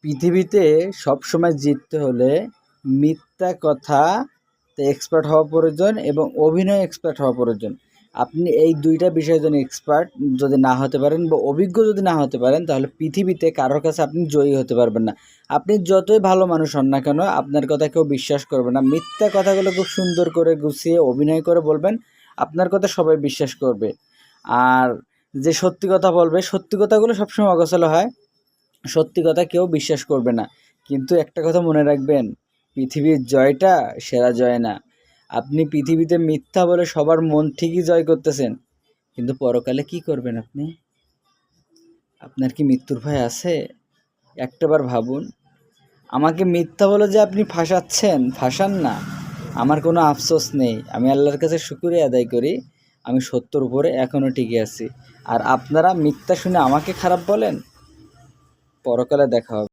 পৃথিবীতে সবসময় জিততে হলে মিথ্যা কথাতে এক্সপার্ট হওয়া প্রয়োজন এবং অভিনয় এক্সপার্ট হওয়া প্রয়োজন। আপনি এই ২টা বিষয়ের জন্য এক্সপার্ট যদি না হতে পারেন বা অভিজ্ঞ যদি না হতে পারেন, তাহলে পৃথিবীতে কারোর কাছে আপনি জয়ী হতে পারবেন না। আপনি যতই ভালো মানুষ হন না কেন, আপনার কথা কেউ বিশ্বাস করবে না। মিথ্যা কথাগুলো খুব সুন্দর করে গুছিয়ে অভিনয় করে বলবেন, আপনার কথা সবাই বিশ্বাস করবে। আর যে সত্যি কথা বলবে, সত্যি কথাগুলো সবসময় অগোছালো হয়, সত্যি কথা কেউ বিশ্বাস করবে না। কিন্তু একটা কথা মনে রাখবেন, পৃথিবীর জয়টা সেরা জয় না। আপনি পৃথিবীতে মিথ্যা বলে সবার মন ঠিকই জয় করতেছেন, কিন্তু পরকালে কি করবেন আপনি? আপনার কি মৃত্যুর ভয় আছে? একটাবার ভাবুন। আমাকে মিথ্যা বলে যে আপনি ফাঁসান না। আমার কোনো আফসোস নেই। আমি আল্লাহর কাছে শুকরিয়া আদায় করি, আমি সত্যর উপরে এখনও টিকে আছি। আর আপনারা মিথ্যা শুনে আমাকে খারাপ বলেন, পরকালে দেখা হবে।